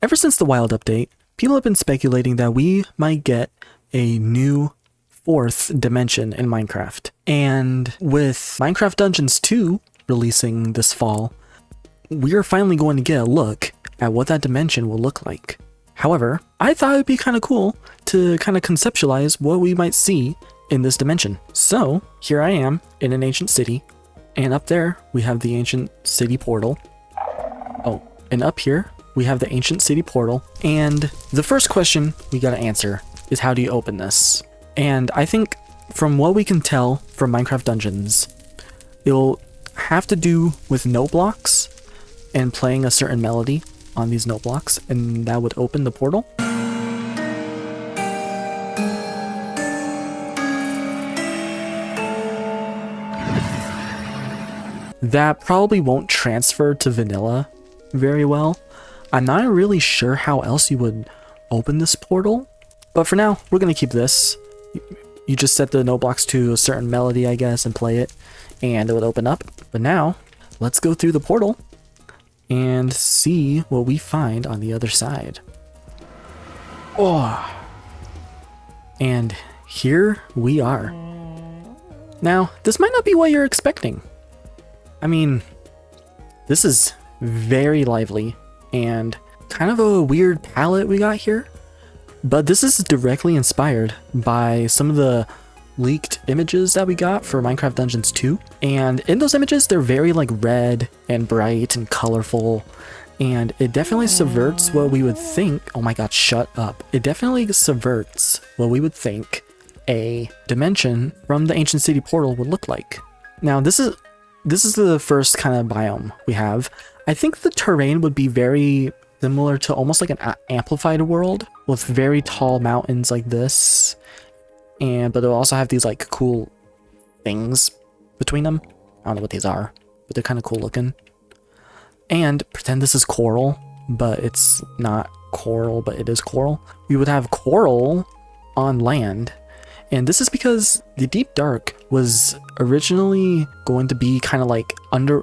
Ever since the Wild update, people have been speculating that we might get a new fourth dimension in Minecraft. And with Minecraft Dungeons 2 releasing this fall, we are finally going to get a look at what that dimension will look like. However, I thought it'd be kind of cool to kind of conceptualize what we might see in this dimension. So here I am in an ancient city, and up there we have the ancient city portal. Oh, and up here we have the ancient city portal. And the first question we gotta answer is, how do you open this? And I think from what we can tell from Minecraft Dungeons, it'll have to do with note blocks and playing a certain melody on these note blocks, and that would open the portal. That probably won't transfer to vanilla very well. I'm not really sure how else you would open this portal, but for now, we're gonna keep this. You just set the note blocks to a certain melody, I guess, and play it, and it would open up. But now, let's go through the portal and see what we find on the other side. Oh, and here we are. Now, this might not be what you're expecting. I mean, this is very lively and kind of a weird palette we got here, but this is directly inspired by some of the leaked images that we got for Minecraft Dungeons 2. And in those images, they're very like red and bright and colorful, and it definitely subverts what we would think. Oh my god, shut up. It definitely subverts what we would think a dimension from the ancient city portal would look like. Now, this is the first kind of biome we have. I think the terrain would be very similar to almost like an amplified world with very tall mountains like this, but it'll also have these like cool things between them. I don't know what these are, but they're kind of cool looking. And pretend this is coral, but it's not coral, but it is coral. We would have coral on land. And this is because the Deep Dark was originally going to be kind of like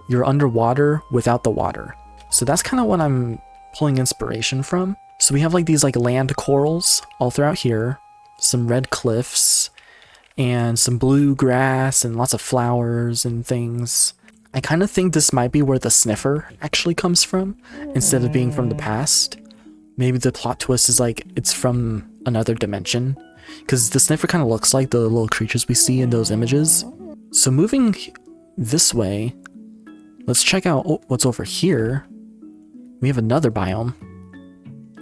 you're underwater without the water. So that's kind of what I'm pulling inspiration from. So we have like these like land corals all throughout here, some red cliffs, and some blue grass and lots of flowers and things. I kind of think this might be where the sniffer actually comes from, instead of being from the past. Maybe the plot twist is like it's from another dimension, because the sniffer kind of looks like the little creatures we see in those images. So moving this way, let's check out what's over here. We have another biome.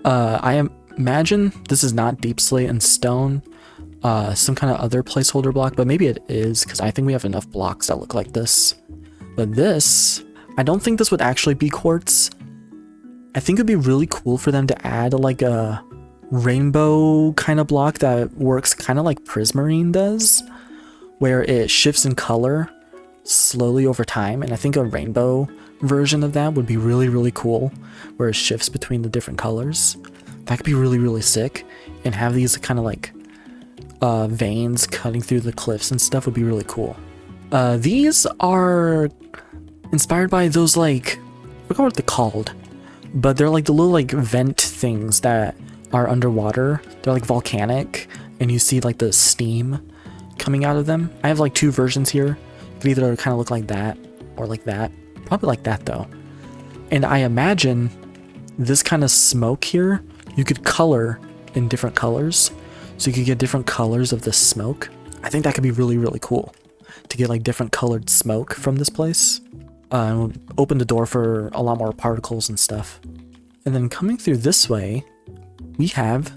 I imagine this is not deep slate and stone, some kind of other placeholder block, but maybe it is, because I think we have enough blocks that look like this. But this, I don't think this would actually be quartz. I think it'd be really cool for them to add like a rainbow kind of block that works kind of like Prismarine does, where it shifts in color slowly over time. And I think a rainbow version of that would be really, really cool, where it shifts between the different colors. That could be really, really sick. And have these kind of like veins cutting through the cliffs and stuff would be really cool. These are inspired by those like, I forgot what they're called, but they're like the little like vent things that are underwater. They're like volcanic, and you see like the steam coming out of them. I have like two versions here. It could either kind of look like that or like that. Probably like that though. And I imagine this kind of smoke here, you could color in different colors. So you could get different colors of the smoke. I think that could be really, really cool to get like different colored smoke from this place. And we'll open the door for a lot more particles and stuff. And then coming through this way, we have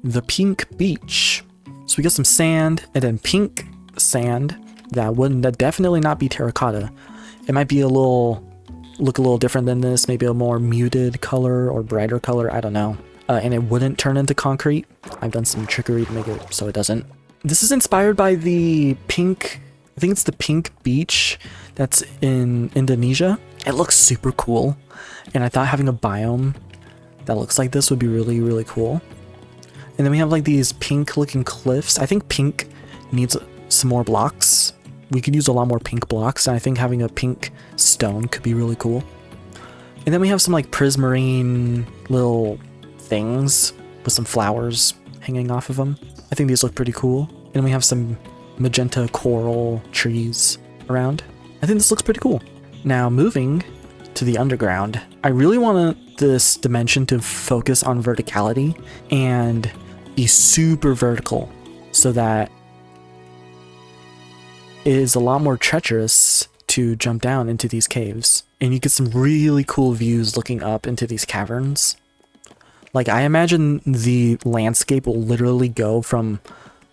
the pink beach. So we got some sand, and then pink sand that would definitely not be terracotta. It might be look a little different than this, maybe a more muted color or brighter color, I don't know. And it wouldn't turn into concrete. I've done some trickery to make it so it doesn't. This is inspired by the pink, I think it's the pink beach that's in Indonesia. It looks super cool, and I thought having a biome that looks like this would be really, really cool. And then we have like these pink looking cliffs. I think pink needs some more blocks. We could use a lot more pink blocks, and I think having a pink stone could be really cool. And then we have some like prismarine little things with some flowers hanging off of them. I think these look pretty cool. And we have some magenta coral trees around. I think this looks pretty cool. Now moving to the underground, I really want this dimension to focus on verticality and be super vertical so that it is a lot more treacherous to jump down into these caves. And you get some really cool views looking up into these caverns. Like, I imagine the landscape will literally go from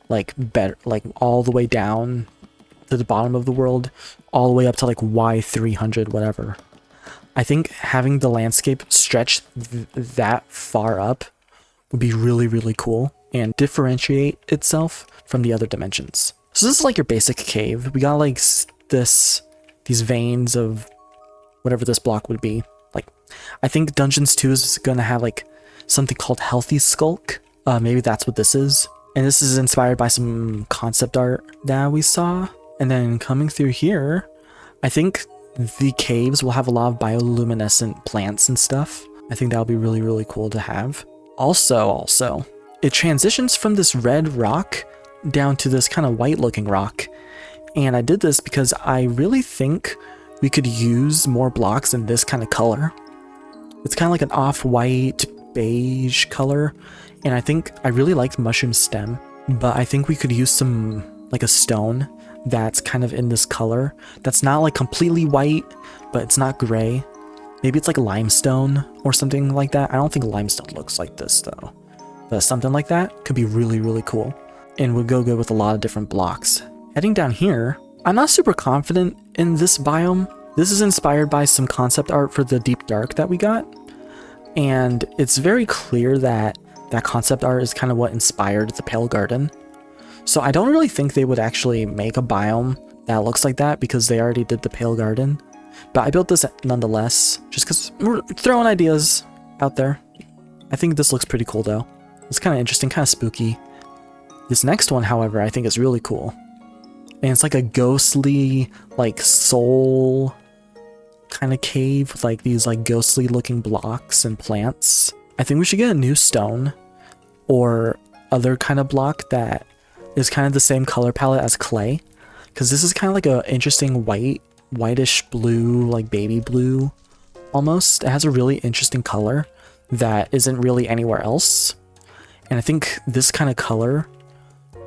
like all the way down to the bottom of the world, all the way up to like Y300, whatever. I think having the landscape stretch that far up would be really, really cool and differentiate itself from the other dimensions. So this is like your basic cave. We got like these veins of whatever this block would be. Like, I think Dungeons 2 is gonna have like something called Healthy Skulk. Maybe that's what this is. And this is inspired by some concept art that we saw. And then coming through here, I think the caves will have a lot of bioluminescent plants and stuff. I think that'll be really, really cool to have. Also, it transitions from this red rock down to this kind of white looking rock. And I did this because I really think we could use more blocks in this kind of color. It's kind of like an off-white beige color. And I think I really liked mushroom stem, but I think we could use some, like a stone that's kind of in this color. That's not like completely white, but it's not gray. Maybe it's like limestone or something like that. I don't think limestone looks like this though. But something like that could be really, really cool. And would go good with a lot of different blocks. Heading down here, I'm not super confident in this biome. This is inspired by some concept art for the Deep Dark that we got. And it's very clear that that concept art is kind of what inspired the Pale Garden. So I don't really think they would actually make a biome that looks like that because they already did the Pale Garden. But I built this nonetheless, just because we're throwing ideas out there. I think this looks pretty cool though. It's kind of interesting, kind of spooky. This next one, however, I think is really cool. And it's like a ghostly, like soul kind of cave with like these like ghostly looking blocks and plants. I think we should get a new stone or other kind of block that is kind of the same color palette as clay, because this is kind of like a interesting whitish blue, like baby blue almost. It has a really interesting color that isn't really anywhere else, and I think this kind of color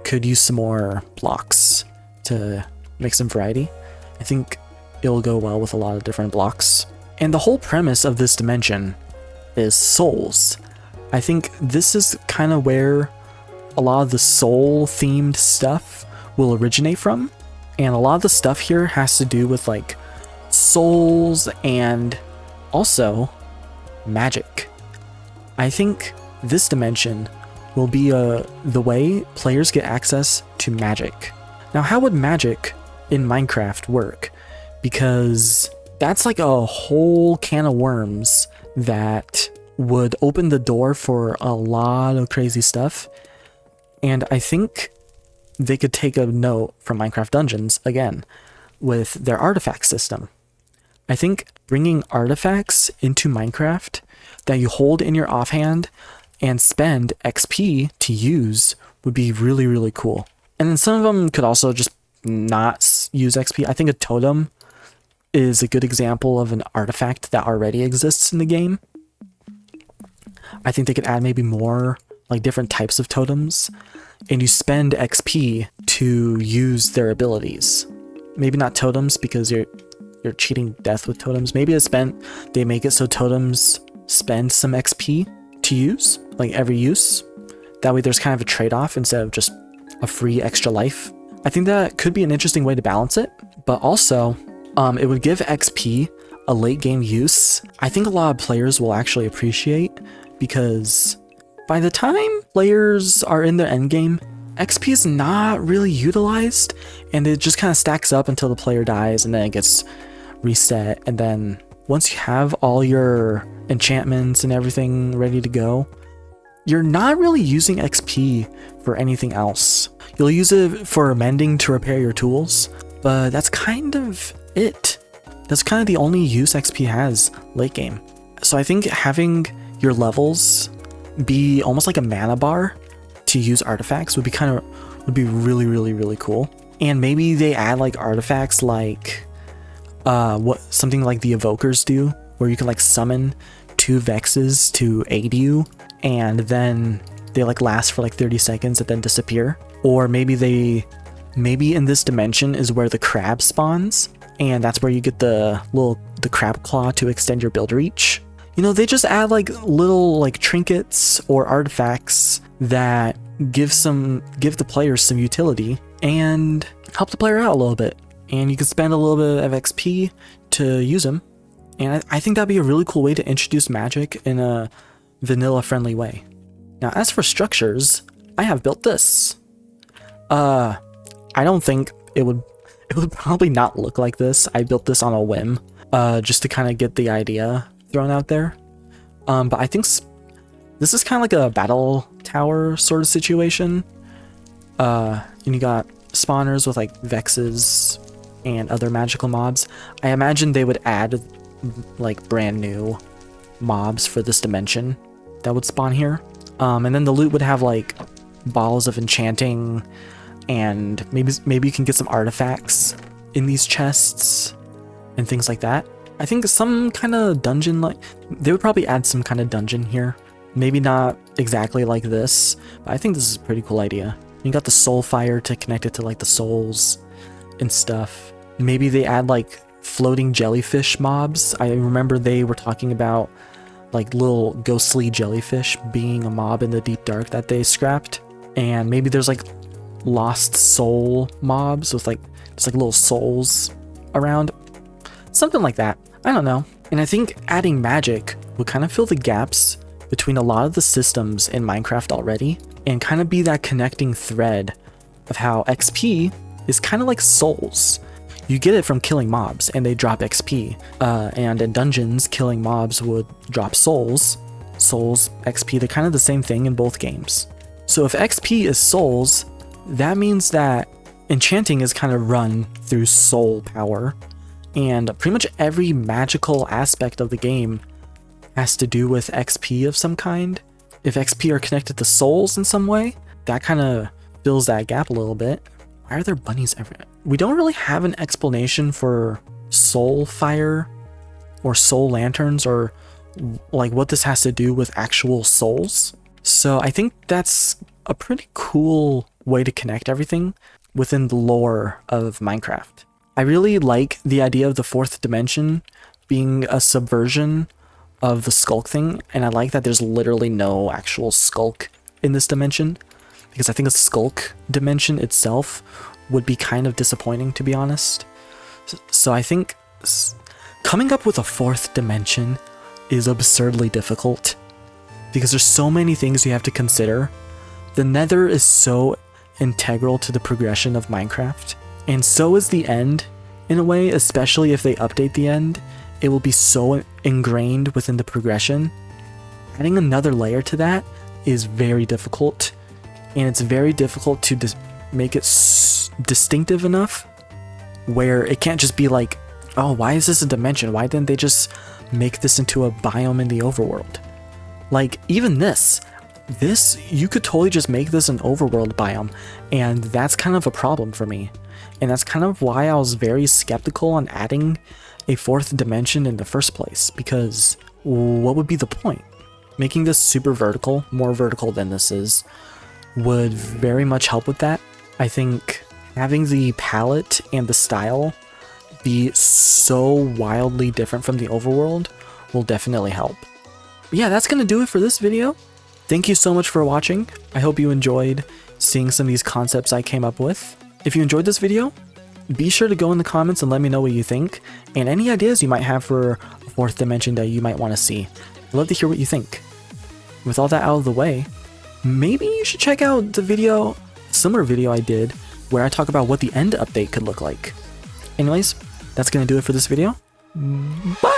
could use some more blocks to make some variety. I think it'll go well with a lot of different blocks. And the whole premise of this dimension is souls. I think this is kind of where a lot of the soul themed stuff will originate from. And a lot of the stuff here has to do with like souls and also magic. I think this dimension will be the way players get access to magic. Now, how would magic in Minecraft work? Because that's like a whole can of worms that would open the door for a lot of crazy stuff. And I think they could take a note from Minecraft Dungeons, again, with their artifact system. I think bringing artifacts into Minecraft that you hold in your offhand and spend XP to use would be really, really cool. And then some of them could also just not use XP. I think a totem is a good example of an artifact that already exists in the game. I think they could add maybe more like different types of totems, and you spend XP to use their abilities. Maybe not totems because you're cheating death with totems. Maybe they make it so totems spend some XP to use, like every use. That way there's kind of a trade-off instead of just a free extra life. I think that could be an interesting way to balance it, but also it would give XP a late game use. I think a lot of players will actually appreciate, because by the time players are in their end game, XP is not really utilized, and it just kind of stacks up until the player dies, and then it gets reset. And then once you have all your enchantments and everything ready to go, you're not really using XP for anything else. You'll use it for mending to repair your tools, but that's kind of it. That's kind of the only use XP has late game. So I think having your levels be almost like a mana bar to use artifacts would be really, really, really cool. And maybe they add like artifacts like something like the evokers do, where you can like summon 2 Vexes to aid you, and then they like last for like 30 seconds and then disappear. Or maybe in this dimension is where the crab spawns, and that's where you get the crab claw to extend your build reach. You know, they just add like little like trinkets or artifacts that give the players some utility and help the player out a little bit. And you can spend a little bit of XP to use them. And I think that'd be a really cool way to introduce magic in a vanilla friendly way. Now, as for structures, I have built this. I don't think it would probably not look like this. I built this on a whim, just to kind of get the idea thrown out there. But I think this is kind of like a battle tower sort of situation. And you got spawners with like Vexes and other magical mobs. I imagine they would add like brand new mobs for this dimension that would spawn here. And then the loot would have like balls of enchanting, and maybe you can get some artifacts in these chests and things like that. I think some kind of dungeon, like they would probably add some kind of dungeon here. Maybe not exactly like this, but I think this is a pretty cool idea. You got the soul fire to connect it to like the souls and stuff. Maybe they add like floating jellyfish mobs. I remember they were talking about like little ghostly jellyfish being a mob in the deep dark that they scrapped. And maybe there's like lost soul mobs with like just like little souls around. Something like that. I don't know. And I think adding magic would kind of fill the gaps between a lot of the systems in Minecraft already, and kind of be that connecting thread of how XP is kind of like souls. You get it from killing mobs and they drop XP, and in dungeons killing mobs would drop souls. Souls, XP, they're kind of the same thing in both games. So if XP is souls, that means that enchanting is kind of run through soul power, and pretty much every magical aspect of the game has to do with XP of some kind. If XP are connected to souls in some way, that kind of fills that gap a little bit. Why are there bunnies everywhere? We don't really have an explanation for soul fire or soul lanterns, or like what this has to do with actual souls. So I think that's a pretty cool way to connect everything within the lore of Minecraft. I really like the idea of the 4th dimension being a subversion of the skulk thing, and I like that there's literally no actual skulk in this dimension, because I think a skulk dimension itself would be kind of disappointing, to be honest. So I think coming up with a 4th dimension is absurdly difficult, because there's so many things you have to consider. The Nether is so integral to the progression of Minecraft, and so is the end, in a way, especially if they update the end. It will be so ingrained within the progression. Adding another layer to that is very difficult, and it's very difficult to make it distinctive enough where it can't just be like, oh, why is this a dimension? Why didn't they just make this into a biome in the overworld? Like, even this, you could totally just make this an overworld biome, and that's kind of a problem for me. And that's kind of why I was very skeptical on adding a 4th dimension in the first place, because what would be the point? Making this super vertical, more vertical than this is, would very much help with that. I think having the palette and the style be so wildly different from the overworld will definitely help. But yeah, that's gonna do it for this video. Thank you so much for watching. I hope you enjoyed seeing some of these concepts I came up with. If you enjoyed this video, be sure to go in the comments and let me know what you think, and any ideas you might have for a 4th dimension that you might want to see. I'd love to hear what you think. With all that out of the way, maybe you should check out the similar video I did where I talk about what the end update could look like. Anyways, that's gonna do it for this video. Bye!